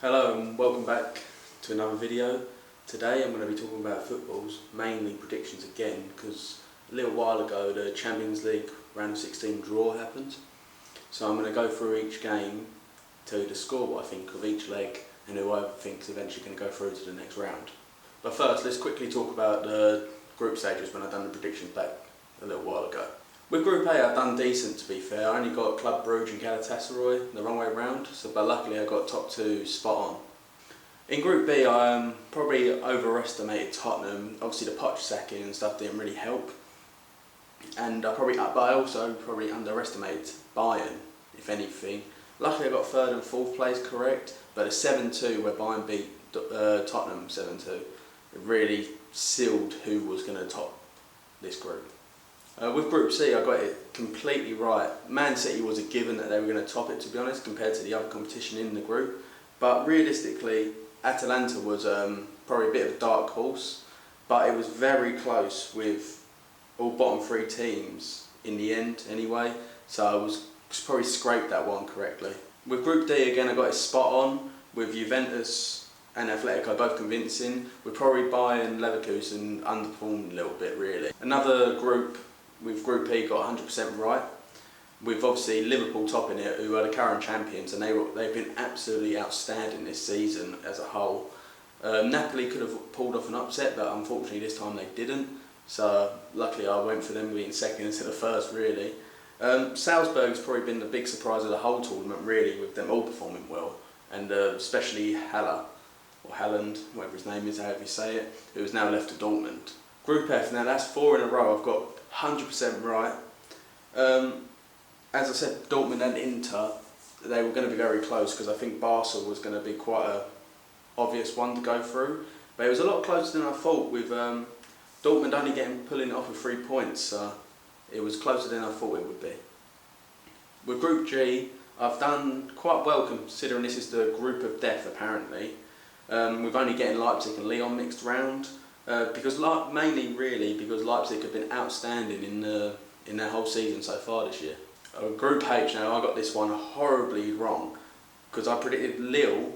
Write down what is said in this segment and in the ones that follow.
Hello and welcome back to another video. Today I'm going to be talking about footballs, mainly predictions again, because a little while ago the Champions League round of 16 draw happened. So I'm going to go through each game, tell you the score, what I think of each leg, and who I think is eventually going to go through to the next round. But first, let's quickly talk about the group stages when I've done the predictions back a little while ago. With Group A, I've done decent, to be fair. I only got Club Brugge and Galatasaray the wrong way round, but luckily I got top two spot on. In Group B, I probably overestimated Tottenham. Obviously the Poch sacking and stuff didn't really help, and but I also probably underestimated Bayern, if anything. Luckily I got third and fourth place correct, but a 7-2 where Bayern beat Tottenham 7-2, it really sealed who was going to top this group. With Group C, I got it completely right. Man City was a given that they were going to top it, to be honest, compared to the other competition in the group. But realistically, Atalanta was probably a bit of a dark horse, but it was very close with all bottom three teams in the end anyway, so I was probably scraped that one correctly. With Group D, again, I got it spot on, with Juventus and Atletico both convincing, with probably Bayern Leverkusen underperformed a little bit really. Another group, with Group E, got 100% right, with obviously Liverpool topping it, who are the current champions, and they've been absolutely outstanding this season as a whole. Napoli could have pulled off an upset, but unfortunately this time they didn't, so luckily I went for them being second instead of first really. Salzburg's probably been the big surprise of the whole tournament really, with them all performing well, and especially Haller, or Haaland, whatever his name is, however you say it, who has now left to Dortmund. Group F, now that's 4 in a row, I've got 100% right. As I said, Dortmund and Inter, they were going to be very close, because I think Barca was going to be quite an obvious one to go through. But it was a lot closer than I thought, with Dortmund only pulling it off with 3 points. So it was closer than I thought it would be. With Group G, I've done quite well considering this is the group of death apparently. With only getting Leipzig and Lyon mixed round. Mainly really because Leipzig have been outstanding in their whole season so far this year. Group H, now I got this one horribly wrong, because I predicted Lille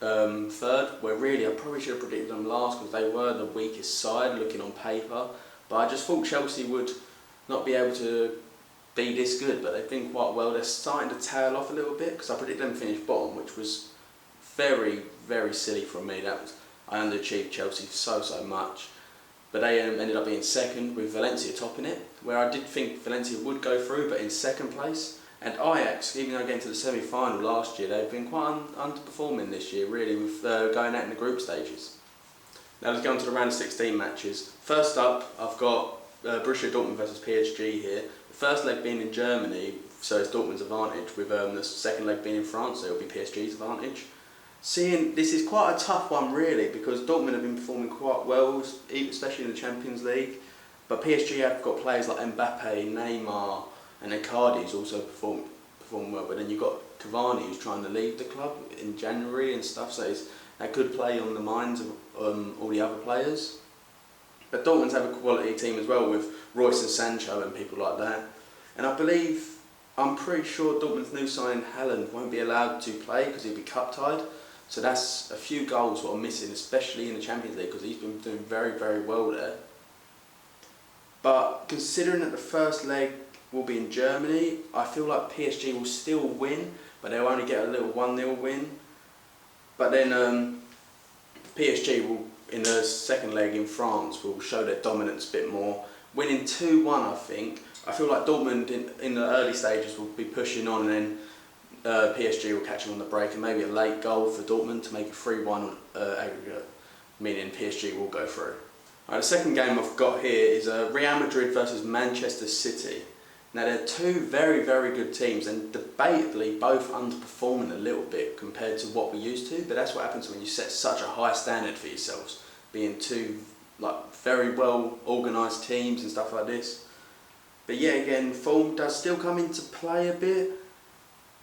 third, where really I probably should have predicted them last, because they were the weakest side looking on paper, but I just thought Chelsea would not be able to be this good, but they've been quite well. They're starting to tail off a little bit, because I predicted them to finish bottom, which was very, very silly from me. I underachieved Chelsea so much. But they ended up being second, with Valencia topping it, where I did think Valencia would go through, but in second place. And Ajax, even though getting to the semi-final last year, they've been quite underperforming this year, really, with going out in the group stages. Now let's go on to the round of 16 matches. First up, I've got Borussia Dortmund versus PSG here. The first leg being in Germany, so it's Dortmund's advantage, with the second leg being in France, so it'll be PSG's advantage. Seeing this is quite a tough one really, because Dortmund have been performing quite well, especially in the Champions League, but PSG have got players like Mbappe, Neymar and Icardi who's also perform well, but then you've got Cavani who's trying to leave the club in January and stuff, so that could play on the minds of all the other players. But Dortmund have a quality team as well, with Royce and Sancho and people like that, and I'm pretty sure Dortmund's new signing Haaland won't be allowed to play because he'll be cup tied. So that's a few goals what are missing, especially in the Champions League, because he's been doing very, very well there. But considering that the first leg will be in Germany, I feel like PSG will still win, but they'll only get a little 1-0 win. But then PSG will, in the second leg in France, will show their dominance a bit more, winning 2-1 I think. I feel like Dortmund in the early stages will be pushing on, and then PSG will catch them on the break, and maybe a late goal for Dortmund to make it 3-1 aggregate, meaning PSG will go through. Right, the second game I've got here is Real Madrid versus Manchester City. Now they're two very, very good teams, and debatably both underperforming a little bit compared to what we're used to, but that's what happens when you set such a high standard for yourselves, being two very well organised teams and stuff like this. But yeah, again, form does still come into play a bit.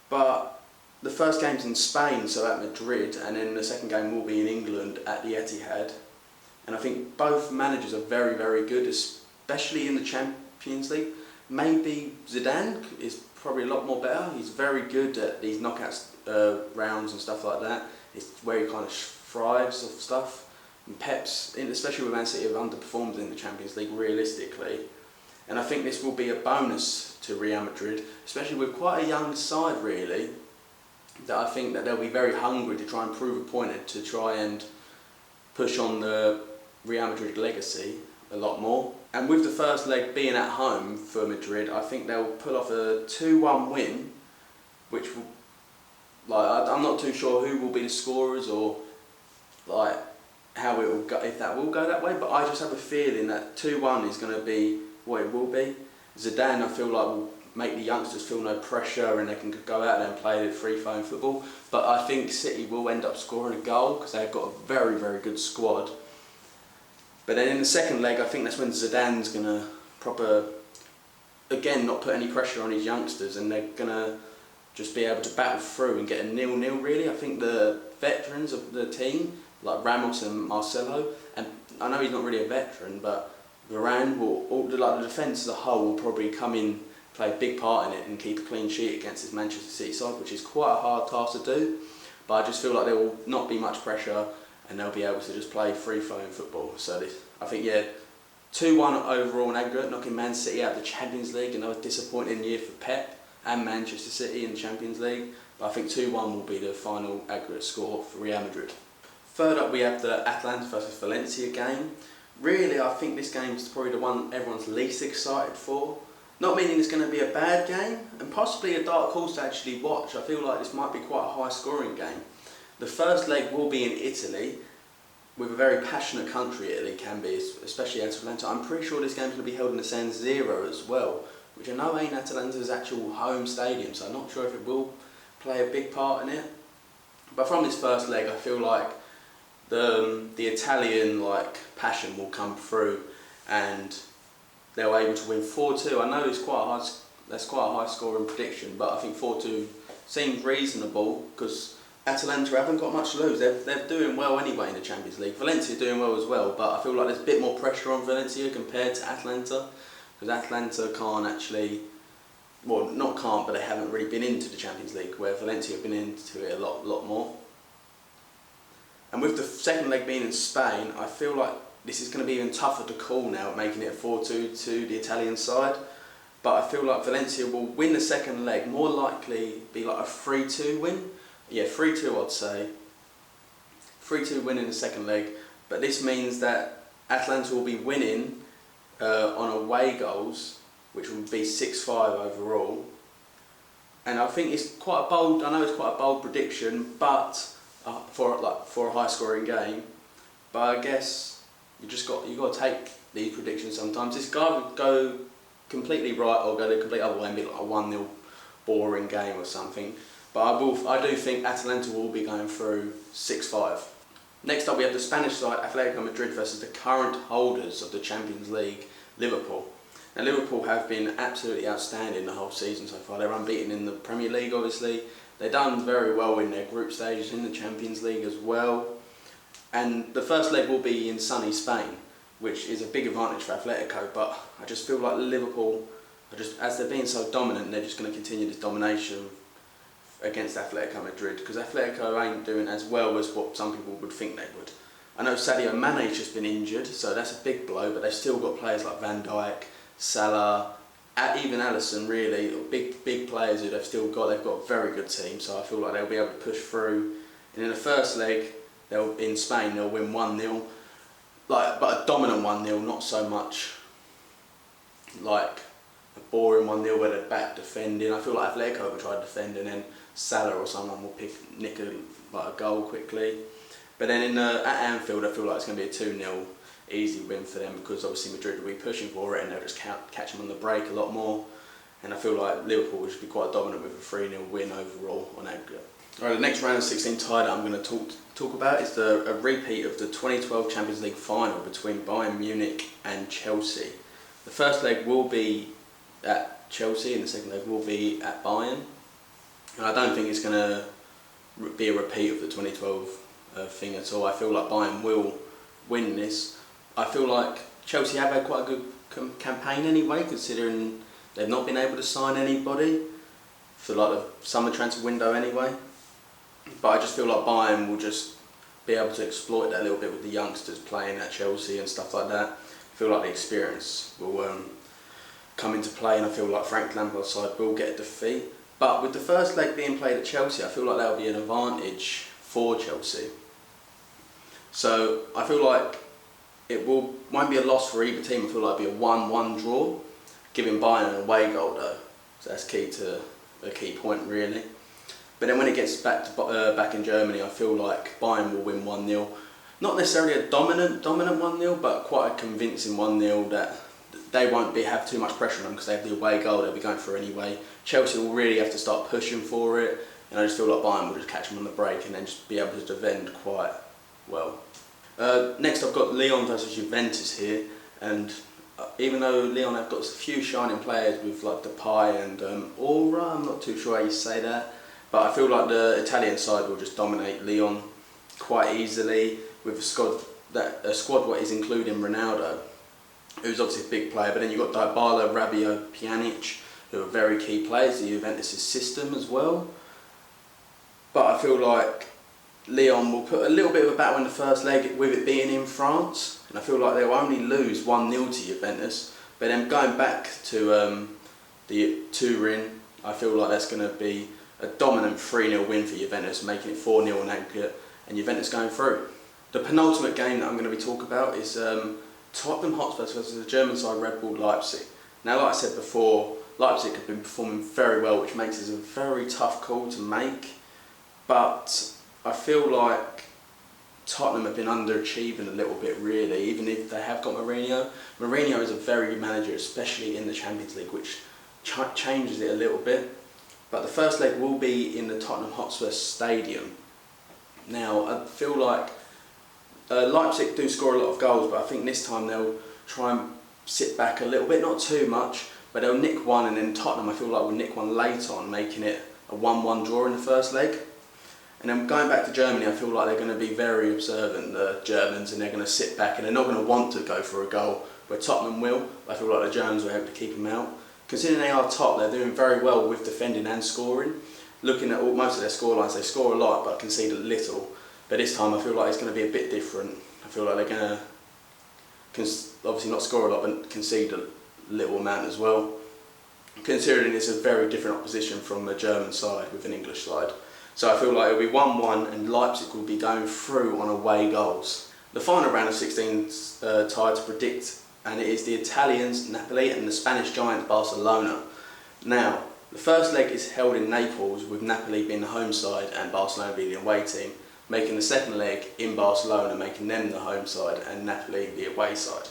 But the first game's in Spain, so at Madrid, and then the second game will be in England at the Etihad. And I think both managers are very, very good, especially in the Champions League. Maybe Zidane is probably a lot more better. He's very good at these knockouts rounds and stuff like that. It's where he kind of thrives of stuff. And Pep's, especially with Man City, have underperformed in the Champions League realistically. And I think this will be a bonus to Real Madrid, especially with quite a young side really, that I think that they'll be very hungry to try and prove a point, to try and push on the Real Madrid legacy a lot more. And with the first leg being at home for Madrid, I think they'll pull off a 2-1 win, which will, I'm not too sure who will be the scorers or how it will go, if that will go that way, but I just have a feeling that 2-1 is going to be what it will be. Zidane, I feel like, will make the youngsters feel no pressure and they can go out there and play the free-flowing football. But I think City will end up scoring a goal because they've got a very, very good squad. But then in the second leg, I think that's when Zidane's going to again, not put any pressure on his youngsters, and they're going to just be able to battle through and get a 0-0 really. I think the veterans of the team, like Ramos and Marcelo, and I know he's not really a veteran, but Varane the defence as a whole will probably come in, play a big part in it and keep a clean sheet against this Manchester City side, which is quite a hard task to do. But I just feel like there will not be much pressure and they'll be able to just play free-flowing football. So I think, 2-1 overall in aggregate, knocking Man City out of the Champions League. Another disappointing year for Pep and Manchester City in the Champions League. But I think 2-1 will be the final aggregate score for Real Madrid. Third up, we have the Atalanta versus Valencia game. Really, I think this game is probably the one everyone's least excited for. Not meaning it's going to be a bad game, and possibly a dark horse to actually watch. I feel like this might be quite a high-scoring game. The first leg will be in Italy, with a very passionate country Italy can be, especially Atalanta. I'm pretty sure this game's going to be held in the San Siro as well, which I know ain't Atalanta's actual home stadium, so I'm not sure if it will play a big part in it. But from this first leg, I feel like the Italian passion will come through, and they're able to win 4-2. I know that's quite a high scoring prediction, but I think 4-2 seems reasonable because Atalanta haven't got much to lose. They're doing well anyway in the Champions League. Valencia are doing well as well, but I feel like there's a bit more pressure on Valencia compared to Atalanta, because Atalanta can't actually, but they haven't really been into the Champions League, where Valencia have been into it a lot more. And with the second leg being in Spain, I feel like this is going to be even tougher to call now, making it a 4-2 to the Italian side. But I feel like Valencia will win the second leg, more likely be like a 3-2 win. Yeah, 3-2 I'd say. 3-2 win in the second leg. But this means that Atalanta will be winning on away goals, which will be 6-5 overall. And I think it's quite a bold, I know it's quite a bold prediction, but for a high scoring game. But I guess you got to take these predictions sometimes. This guy would go completely right or go the complete other way and be like a 1-0 boring game or something. But I do think Atalanta will be going through 6-5. Next up, we have the Spanish side, Atletico Madrid versus the current holders of the Champions League, Liverpool. Now, Liverpool have been absolutely outstanding the whole season so far. They're unbeaten in the Premier League, obviously. They've done very well in their group stages in the Champions League as well. And the first leg will be in sunny Spain, which is a big advantage for Atletico. But I just feel like Liverpool, as they're being so dominant, they're just going to continue this domination against Atletico Madrid, because Atletico ain't doing as well as what some people would think they would. I know Sadio Mane's just been injured, so that's a big blow, but they've still got players like Van Dijk, Salah, even Alisson, really, big players who they've still got. They've got a very good team, so I feel like they'll be able to push through. And in the first leg, in Spain, they'll win 1-0, but a dominant 1-0, not so much like a boring 1-0 where they're back defending. I feel like Atletico will try to defend, and then Salah or someone will nick a goal quickly. But then at Anfield, I feel like it's going to be a 2-0 easy win for them, because obviously Madrid will be pushing for it and they'll just catch them on the break a lot more. And I feel like Liverpool will just be quite dominant with a 3-0 win overall on aggregate. Alright, the next round of 16 tie that I'm going to talk about is a repeat of the 2012 Champions League final between Bayern Munich and Chelsea. The first leg will be at Chelsea and the second leg will be at Bayern. And I don't think it's going to be a repeat of the 2012 thing at all. I feel like Bayern will win this. I feel like Chelsea have had quite a good campaign anyway, considering they've not been able to sign anybody for like the summer transfer window anyway. but I just feel like Bayern will just be able to exploit that a little bit with the youngsters playing at Chelsea and stuff like that. I feel like the experience will come into play, and I feel like Frank Lampard's side will get a defeat. But with the first leg being played at Chelsea, I feel like that'll be an advantage for Chelsea. So I feel like it won't be a loss for either team. I feel like it'll be a 1-1 draw, giving Bayern an away goal though. So that's a key point really. But then when it gets back in Germany, I feel like Bayern will win 1-0. Not necessarily a dominant 1-0, but quite a convincing 1-0 that they won't have too much pressure on them because they have the away goal they'll be going for anyway. Chelsea will really have to start pushing for it, and I just feel like Bayern will just catch them on the break and then just be able to defend quite well. Next I've got Lyon versus Juventus here, and even though Lyon have got a few shining players with like Depay and Aura, I'm not too sure how you say that, but I feel like the Italian side will just dominate Lyon quite easily with a squad what is including Ronaldo, who's obviously a big player, but then you've got Dybala, Rabiot, Pjanic, who are very key players to Juventus' system as well. But I feel like Lyon will put a little bit of a battle in the first leg with it being in France, and I feel like they'll only lose 1-0 to Juventus, but then going back to the Turin, I feel like that's going to be a dominant 3-0 win for Juventus, making it 4-0 in aggregate, and Juventus going through. The penultimate game that I'm going to be talking about is Tottenham Hotspur versus the German side Red Bull Leipzig. Now, like I said before, Leipzig have been performing very well, which makes it a very tough call to make, but I feel like Tottenham have been underachieving a little bit really, even if they have got Mourinho. Mourinho is a very good manager, especially in the Champions League, which changes it a little bit. But the first leg will be in the Tottenham Hotspur Stadium. Now, I feel like Leipzig do score a lot of goals, but I think this time they'll try and sit back a little bit, not too much, but they'll nick one, and then Tottenham I feel like will nick one late on, making it a 1-1 draw in the first leg. And then going back to Germany, I feel like they're going to be very observant, the Germans, and they're going to sit back and they're not going to want to go for a goal, where Tottenham will. I feel like the Germans will able to keep them out. Considering they are top, they're doing very well with defending and scoring. Looking at most of their scorelines, they score a lot but concede a little. But this time I feel like it's going to be a bit different. I feel like they're going to obviously not score a lot but concede a little amount as well. Considering it's a very different opposition from the German side with an English side. So I feel like it'll be 1-1 and Leipzig will be going through on away goals. The final round of 16 is tied to predict, and it is the Italians, Napoli, and the Spanish giants, Barcelona. Now, the first leg is held in Naples, with Napoli being the home side and Barcelona being the away team, making the second leg in Barcelona, making them the home side and Napoli the away side.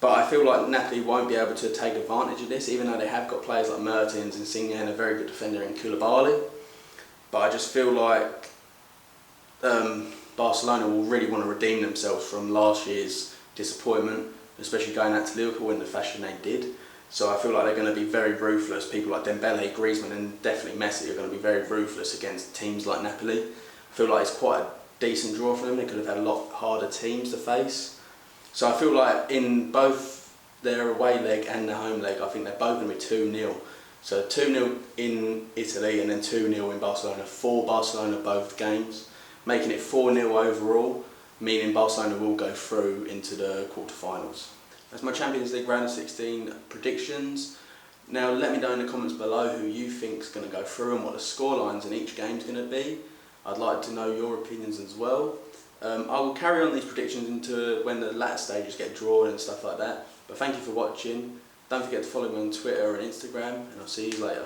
But I feel like Napoli won't be able to take advantage of this, even though they have got players like Mertens and Insigne and a very good defender in Koulibaly. But I just feel like Barcelona will really want to redeem themselves from last year's disappointment, especially going out to Liverpool in the fashion they did. So I feel like they're going to be very ruthless. People like Dembele, Griezmann and definitely Messi are going to be very ruthless against teams like Napoli. I feel like it's quite a decent draw for them. They could have had a lot harder teams to face. So I feel like in both their away leg and their home leg, I think they're both going to be 2-0. So 2-0 in Italy and then 2-0 in Barcelona for Barcelona both games, making it 4-0 overall, meaning Barcelona will go through into the quarterfinals. That's my Champions League round of 16 predictions. Now let me know in the comments below who you think is going to go through and what the scorelines in each game is going to be. I'd like to know your opinions as well. I will carry on these predictions into when the latter stages get drawn and stuff like that. But thank you for watching. Don't forget to follow me on Twitter and Instagram, and I'll see you later.